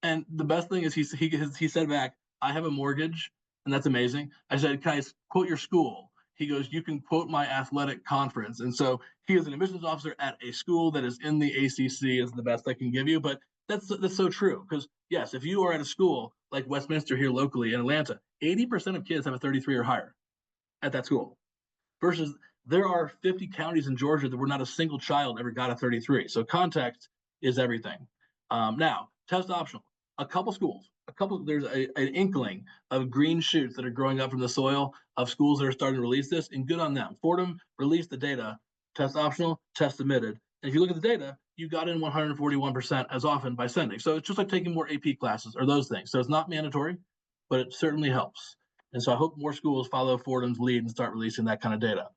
And the best thing is he said back, "I have a mortgage," and that's amazing. I said, "Can I quote your school?" He goes, "You can quote my athletic conference." And so he is an admissions officer at a school that is in the ACC, is the best I can give you. But that's so true, because yes, if you are at a school like Westminster here locally in Atlanta, 80% of kids have a 33 or higher at that school, versus there are 50 counties in Georgia that where not a single child ever got a 33. So context is everything. Now, test optional. There's an inkling of green shoots that are growing up from the soil of schools that are starting to release this, and good on them. Fordham released the data, test optional, test submitted. And if you look at the data, you got in 141% as often by sending. So it's just like taking more AP classes or those things. So it's not mandatory, but it certainly helps. And so I hope more schools follow Fordham's lead and start releasing that kind of data.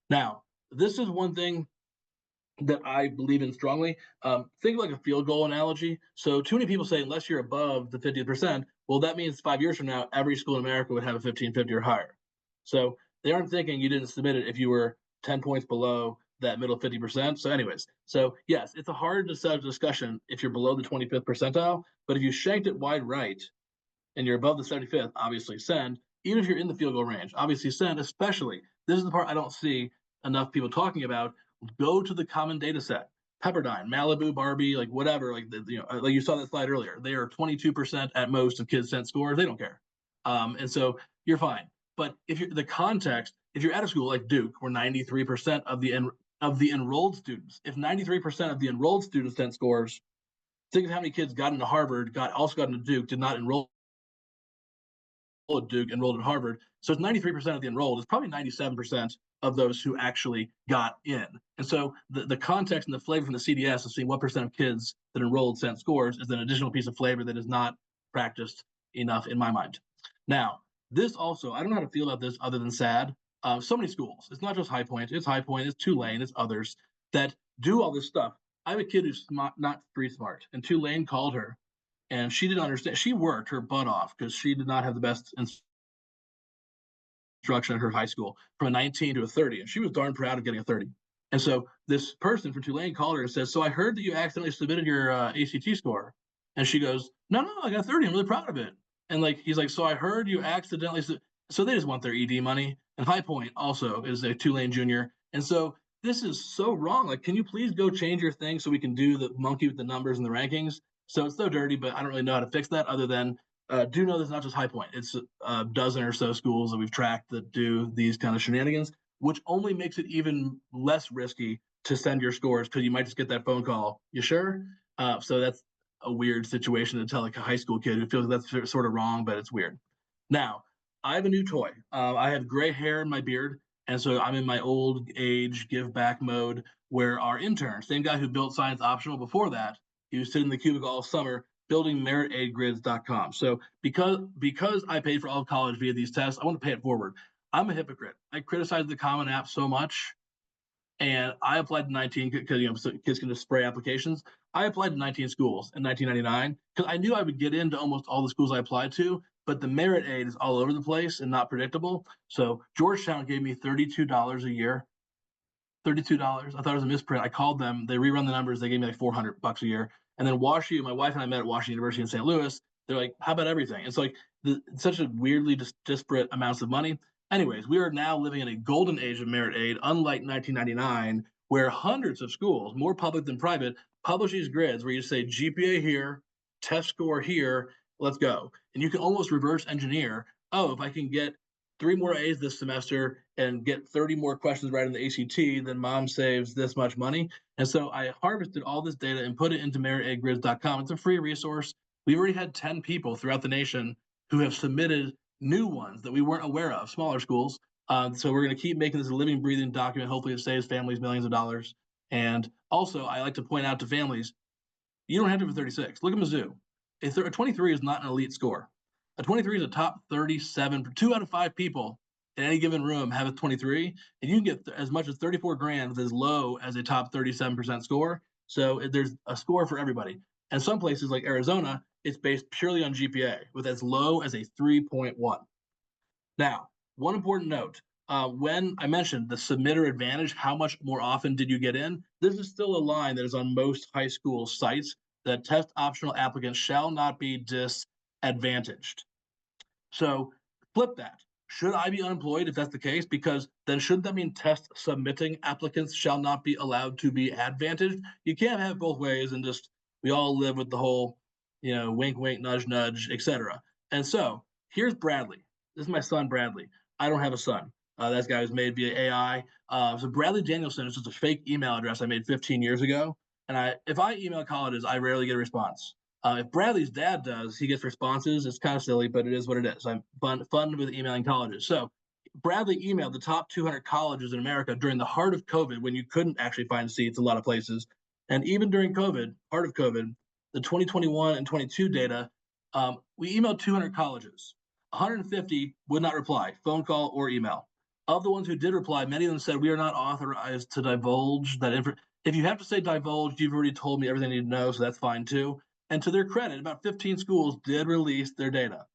Now, this is one thing that I believe in strongly. Think like a field goal analogy. So too many people say, unless you're above the 50%, well, that means 5 years from now, every school in America would have a 1550 or higher. So they aren't thinking you didn't submit it if you were 10 points below that middle 50%. So anyways, so yes, it's a hard discussion if you're below the 25th percentile, but if you shanked it wide right and you're above the 75th, obviously send. Even if you're in the field goal range, obviously send, especially, this is the part I don't see enough people talking about. Go to the common data set. Pepperdine, Malibu, Barbie, like whatever, like like you saw that slide earlier. They are 22% at most of kids sent scores. They don't care, and so you're fine. But if you're the context, if you're at a school like Duke, where 93% of the enrolled students, if 93% of the enrolled students sent scores, think of how many kids got into Harvard, also got into Duke, did not enroll at Duke, enrolled at Harvard. So it's 93% of the enrolled. It's probably 97% of those who actually got in. And so the context and the flavor from the CDS of seeing what percent of kids that enrolled sent scores is an additional piece of flavor that is not practiced enough in my mind. Now, this also, I don't know how to feel about this other than sad. So many schools, it's not just High Point, it's Tulane, it's others that do all this stuff. I have a kid who's not street smart, and Tulane called her and she didn't understand. She worked her butt off because she did not have the best instruction at her high school, from a 19 to a 30, and she was darn proud of getting a 30. And so this person from Tulane called her and says, "So I heard that you accidentally submitted your ACT score," and she goes, "No, I got a 30. I'm really proud of it." And like he's like, "So I heard you accidentally." So they just want their ED money. And High Point also is a Tulane junior, and so this is so wrong. Like, can you please go change your thing so we can do the monkey with the numbers and the rankings? So it's so dirty, but I don't really know how to fix that other than do know there's not just High Point. It's a dozen or so schools that we've tracked that do these kind of shenanigans, which only makes it even less risky to send your scores because you might just get that phone call. You sure? So that's a weird situation to tell like a high school kid who feels that's sort of wrong, but it's weird. Now, I have a new toy. I have gray hair in my beard, and so I'm in my old age give back mode where our intern, same guy who built Science Optional before that, he was sitting in the cubicle all summer building meritaidgrids.com. So because I paid for all of college via these tests, I want to pay it forward. I'm a hypocrite. I criticize the Common App so much, and I applied to 19 because so kids can just spray applications. I applied to 19 schools in 1999 because I knew I would get into almost all the schools I applied to, but the merit aid is all over the place and not predictable. So Georgetown gave me $32 a year. $32. I thought it was a misprint. I called them. They rerun the numbers. They gave me like $400 a year. And then WashU, my wife and I met at Washington University in St. Louis. They're like, "How about everything?" It's like such a weirdly disparate amounts of money. Anyways, we are now living in a golden age of merit aid, unlike 1999, where hundreds of schools, more public than private, publish these grids where you say GPA here, test score here, let's go. And you can almost reverse engineer. Oh, if I can get 3 more A's this semester and get 30 more questions right in the ACT, then mom saves this much money. And so I harvested all this data and put it into meritaidgrids.com. It's a free resource. We've already had 10 people throughout the nation who have submitted new ones that we weren't aware of, smaller schools. So we're going to keep making this a living, breathing document. Hopefully it saves families millions of dollars. And also, I like to point out to families, you don't have to have a 36. Look at Mizzou. A 23 is not an elite score. A 23 is a top 37. 2 out of 5 people in any given room have a 23, and you can get as much as 34 grand with as low as a top 37% score. So there's a score for everybody. And some places like Arizona, it's based purely on GPA with as low as a 3.1. Now, one important note. When I mentioned the submitter advantage, how much more often did you get in? This is still a line that is on most high school sites that test optional applicants shall not be disadvantaged. So flip that. Should I be unemployed if that's the case? Because then shouldn't that mean test submitting applicants shall not be allowed to be advantaged? You can't have both ways and just we all live with the whole, wink, wink, nudge, nudge, etc. And so here's Bradley. This is my son, Bradley. I don't have a son. That guy was made via AI. So Bradley Danielson is just a fake email address I made 15 years ago. And if I email colleges, I rarely get a response. If Bradley's dad does, he gets responses. It's kind of silly, but it is what it is. I'm fun with emailing colleges. So Bradley emailed the top 200 colleges in America during the heart of COVID when you couldn't actually find seats a lot of places. And even during COVID, heart of COVID, the 2021 and 22 data, we emailed 200 colleges. 150 would not reply, phone call or email. Of the ones who did reply, many of them said, we are not authorized to divulge that information. If you have to say divulge, you've already told me everything I need to know, so that's fine too. And to their credit, about 15 schools did release their data.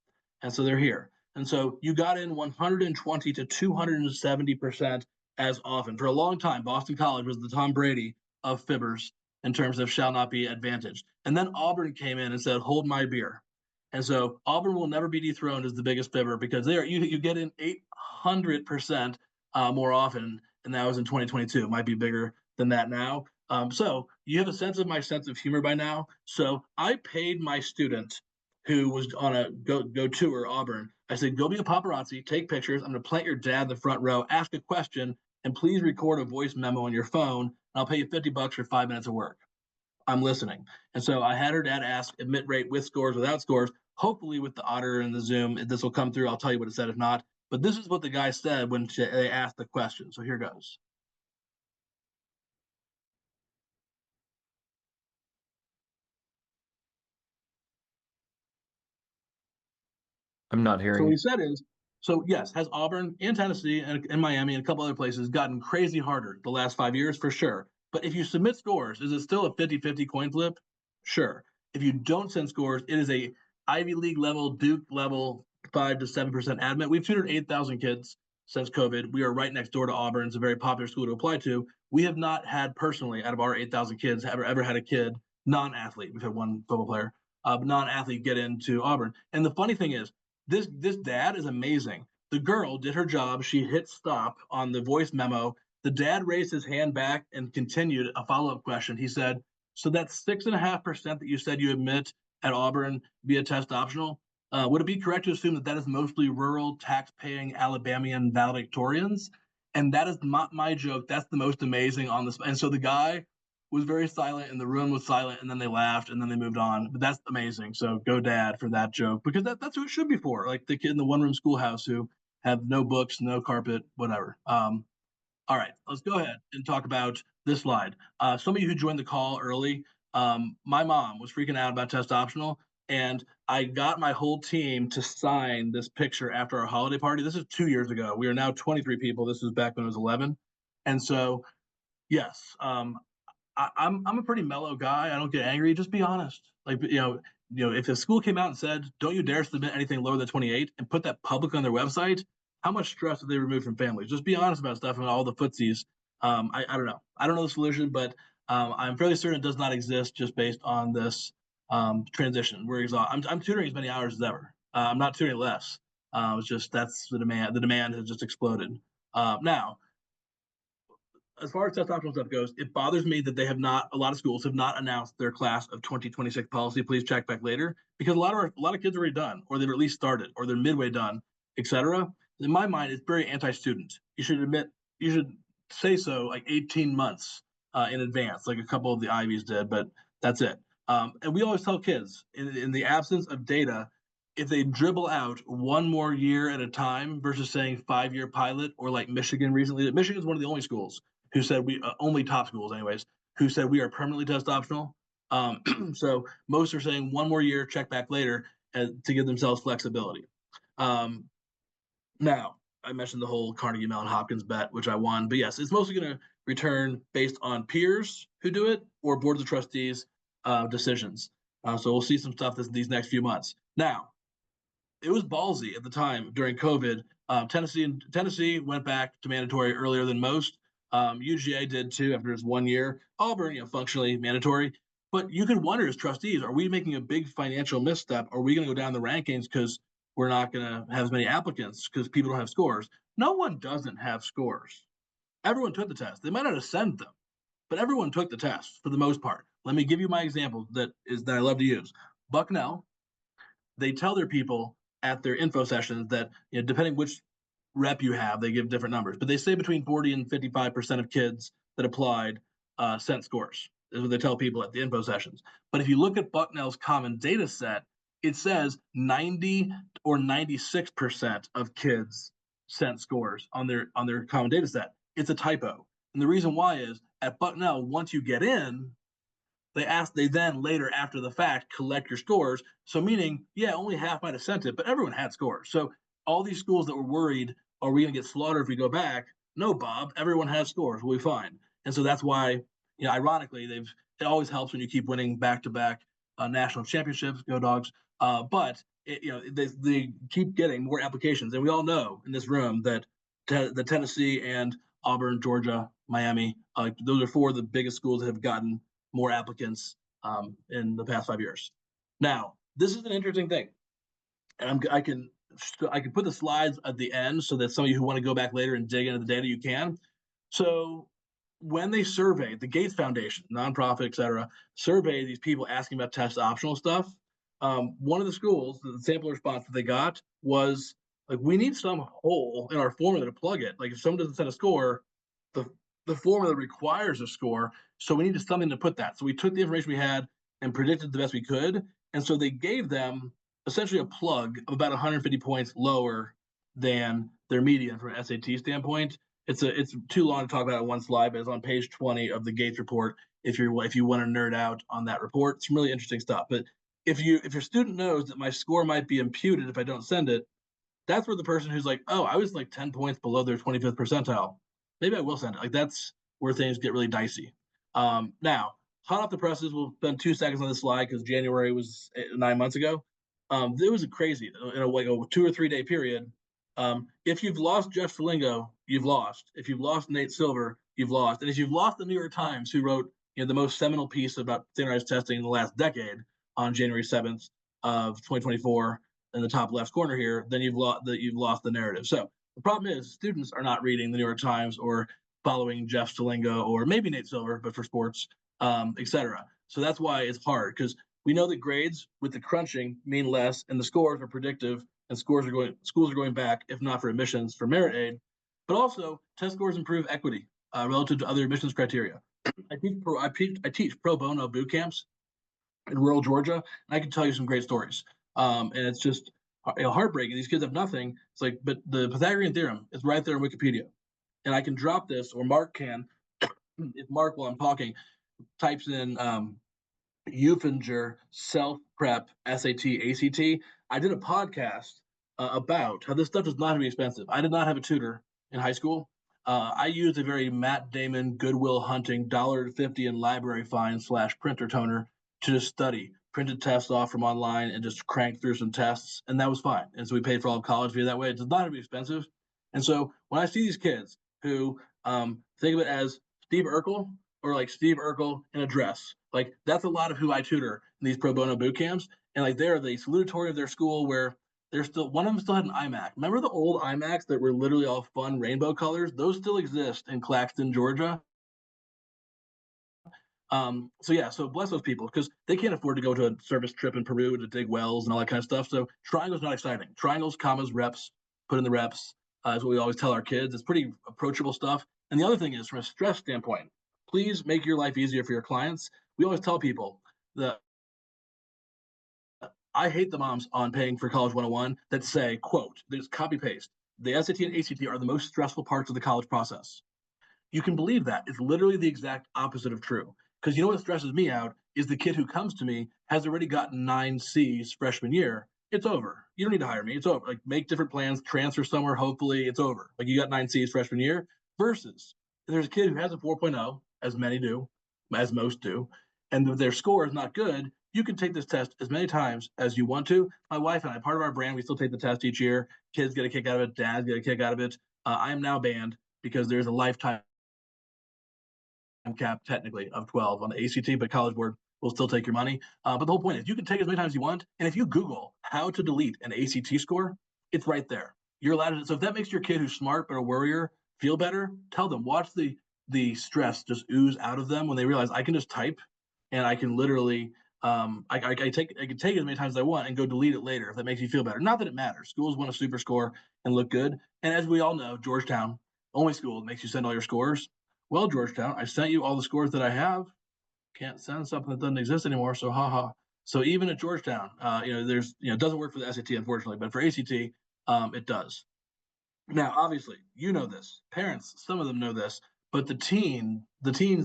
And so they're here. And so you got in 120 to 270% as often. For a long time, Boston College was the Tom Brady of fibbers in terms of shall not be advantaged. And then Auburn came in and said, hold my beer. And so Auburn will never be dethroned as the biggest fibber because you get in 800% more often, and that was in 2022. It might be bigger than that now. So you have a sense of my sense of humor by now. So I paid my student who was on a go tour Auburn. I said, go be a paparazzi, take pictures. I'm going to plant your dad in the front row, ask a question, and please record a voice memo on your phone. And I'll pay you $50 for 5 minutes of work. I'm listening. And so I had her dad ask admit rate with scores, without scores. Hopefully with the auditor and the Zoom, this will come through. I'll tell you what it said if not. But this is what the guy said when they asked the question. So here goes. I'm not So hearing what you. he said is, so yes, has Auburn and Tennessee and Miami and a couple other places gotten crazy harder the last 5 years? For sure. But if you submit scores, is it still a 50-50 coin flip? Sure. If you don't send scores, it is a Ivy League level, Duke level, 5 to 7% admit. We've tutored 8,000 kids since COVID. We are right next door to Auburn. It's a very popular school to apply to. We have not had personally, out of our 8,000 kids, ever had a kid, non-athlete. We've had one football player, non-athlete get into Auburn. And the funny thing is, this dad is amazing. The girl did her job. She hit stop on the voice memo. The dad raised his hand back and continued a follow-up question. He said, so that's 6.5% that you said you admit at Auburn via test optional. Would it be correct to assume that that is mostly rural, tax-paying Alabamian valedictorians? And that is not my joke. That's the most amazing on this. And so the guy was very silent and the room was silent and then they laughed and then they moved on. But that's amazing. So go dad for that joke because that's who it should be for. Like the kid in the one room schoolhouse who have no books, no carpet, whatever. All right, let's go ahead and talk about this slide. Some of you who joined the call early, my mom was freaking out about test optional, and I got my whole team to sign this picture after our holiday party. This is 2 years ago. We are now 23 people. This was back when it was 11. And so, yes, I'm a pretty mellow guy. I don't get angry. Just be honest. Like if the school came out and said, "Don't you dare submit anything lower than 28," and put that public on their website, how much stress would they remove from families? Just be honest about stuff and all the footsies. I don't know. I don't know the solution, but I'm fairly certain it does not exist just based on this transition. I'm tutoring as many hours as ever. I'm not tutoring less. It's just that's the demand. The demand has just exploded. Now, as far as test optional stuff goes, it bothers me that a lot of schools have not announced their class of 2026 policy. Please check back later because a lot of kids are already done, or they've at least started, or they're midway done, etc. In my mind, it's very anti-student. You should say so like 18 months in advance, like a couple of the Ivies did, but that's it. And we always tell kids in the absence of data, if they dribble out one more year at a time versus saying 5-year pilot, or like Michigan recently, Michigan is one of the only schools who said only top schools anyways, who said we are permanently test optional. So most are saying one more year, check back later to give themselves flexibility. Now, I mentioned the whole Carnegie Mellon Hopkins bet, which I won, but yes, it's mostly going to return based on peers who do it or boards of trustees decisions. So we'll see some stuff these next few months. Now, it was ballsy at the time during COVID. Tennessee went back to mandatory earlier than most. UGA did too after its 1 year. Auburn, functionally mandatory. But you could wonder as trustees, are we making a big financial misstep? Are we going to go down the rankings because we're not going to have as many applicants because people don't have scores? No one doesn't have scores. Everyone took the test. They might not have sent them, but everyone took the test for the most part. Let me give you my example that I love to use. Bucknell, they tell their people at their info sessions that depending which rep you have, they give different numbers, but they say between 40 and 55% of kids that applied sent scores. Is what they tell people at the info sessions. But if you look at Bucknell's common data set, it says 90 or 96% of kids sent scores on their common data set. It's a typo. And the reason why is at Bucknell, once you get in, They then later after the fact collect your scores. So meaning, yeah, only half might have sent it, but everyone had scores. So all these schools that were worried, are we going to get slaughtered if we go back? No, Bob, everyone has scores. We'll be fine. And so that's why, ironically, it always helps when you keep winning back to back national championships. Go Dogs! But they keep getting more applications, and we all know in this room that the Tennessee and Auburn, Georgia, Miami, those are four of the biggest schools that have gotten more applicants in the past 5 years. Now, this is an interesting thing, and I can put the slides at the end so that some of you who want to go back later and dig into the data, you can. So when they surveyed the Gates Foundation, nonprofit, et cetera, surveyed these people asking about test optional stuff, one of the schools, the sample response that they got was like, we need some hole in our formula to plug it. Like if someone doesn't set a score, the formula requires a score, so we needed something to put that. So we took the information we had and predicted the best we could, and so they gave them essentially a plug of about 150 points lower than their median from an SAT standpoint. It's too long to talk about it in one slide, but it's on page 20 of the Gates report. If you want to nerd out on that report, it's some really interesting stuff. But if your student knows that my score might be imputed if I don't send it, that's where the person who's like, oh, I was like 10 points below their 25th percentile, maybe I will send it. Like that's where things get really dicey. Now, hot off the presses, we'll spend 2 seconds on this slide because January was 9 months ago. It was crazy in a 2 or 3 day period. If you've lost Jeff Salingo, you've lost. If you've lost Nate Silver, you've lost. And if you've lost the New York Times, who wrote the most seminal piece about standardized testing in the last decade on January 7th of 2024 in the top left corner here, then you've lost the narrative. So the problem is students are not reading the New York Times or following Jeff Salingo or maybe Nate Silver, but for sports, et cetera. So that's why it's hard, because we know that grades with the crunching mean less, and the scores are predictive, and schools are going back, if not for admissions, for merit aid. But also, test scores improve equity relative to other admissions criteria. I teach pro bono boot camps in rural Georgia, and I can tell you some great stories. And it's just heartbreaking. These kids have nothing. It's like, but the Pythagorean theorem is right there in Wikipedia, and I can drop this, or Mark can, if Mark, while I'm talking, types in Euphinger self-prep SAT, ACT. I did a podcast about how this stuff does not have to be expensive. I did not have a tutor in high school. I used a very Matt Damon, Goodwill Hunting, $1.50 in library fine / printer toner to just study, printed tests off from online and just cranked through some tests, and that was fine. And so we paid for all of college via that way. It does not have to be expensive. And so when I see these kids who think of it as Steve Urkel, or like Steve Urkel in a dress, like that's a lot of who I tutor in these pro bono boot camps. And like they're the salutatory of their school, where they're still, one of them still had an iMac. Remember the old iMacs that were literally all fun rainbow colors? Those still exist in Claxton, Georgia. So bless those people, because they can't afford to go to a service trip in Peru to dig wells and all that kind of stuff. So triangle's not exciting. Triangles, commas, reps, put in the reps is what we always tell our kids. It's pretty approachable stuff. And the other thing is, from a stress standpoint, please make your life easier for your clients. We always tell people that I hate the moms on Paying for College 101 that say, quote, there's copy paste. The SAT and ACT are the most stressful parts of the college process. You can believe that. It's literally the exact opposite of true. Because you know what stresses me out is the kid who comes to me has already gotten 9 C's freshman year. It's over. You don't need to hire me. It's over. Like, make different plans, transfer somewhere. Hopefully it's over. Like, you got 9 C's freshman year versus there's a kid who has a 4.0, as many do, as most do, and their score is not good. You can take this test as many times as you want to. My wife and I, part of our brand, we still take the test each year. Kids get a kick out of it. Dads get a kick out of it. I am now banned because there's a lifetime cap technically of 12 on the ACT, but College Board will still take your money. But the whole point is you can take as many times as you want. And if you Google how to delete an ACT score, it's right there. You're allowed to. So if that makes your kid who's smart but a worrier feel better, tell them, watch the stress just ooze out of them when they realize I can just type and I can literally I can take it as many times as I want and go delete it later if that makes you feel better. Not that it matters. Schools want to super score and look good. And as we all know, Georgetown, only school that makes you send all your scores. Well, Georgetown, I sent you all the scores that I have. Can't send something that doesn't exist anymore. So haha. So even at Georgetown, there's it doesn't work for the SAT, unfortunately, but for ACT, it does. Now, obviously, you know this. Parents, some of them know this, but the teens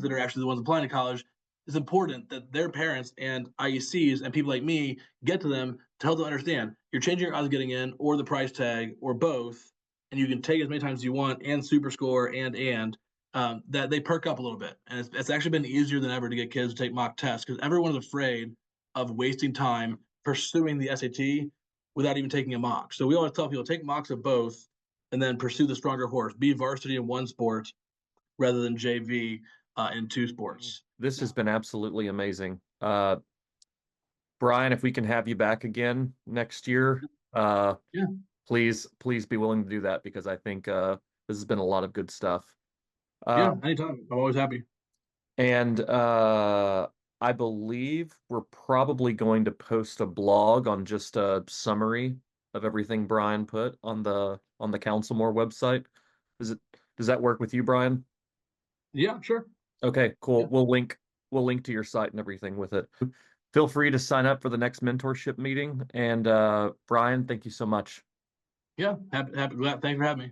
that are actually the ones applying to college, it's important that their parents and IECs and people like me get to them to help them understand you're changing your odds of getting in or the price tag or both, and you can take as many times as you want and super score that they perk up a little bit. And it's actually been easier than ever to get kids to take mock tests because everyone's afraid of wasting time pursuing the SAT without even taking a mock. So we always tell people take mocks of both and then pursue the stronger horse. Be varsity in one sport rather than JV in two sports. This has been absolutely amazing. Brian, if we can have you back again next year, Yeah. please be willing to do that because I think this has been a lot of good stuff. Yeah, anytime. I'm always happy. And I believe we're probably going to post a blog on just a summary of everything Brian put on the CounselMore website. Does that work with you, Brian? Yeah, sure. Okay, cool. Yeah. We'll link to your site and everything with it. Feel free to sign up for the next mentorship meeting. And Brian, thank you so much. Yeah, happy, thanks for having me.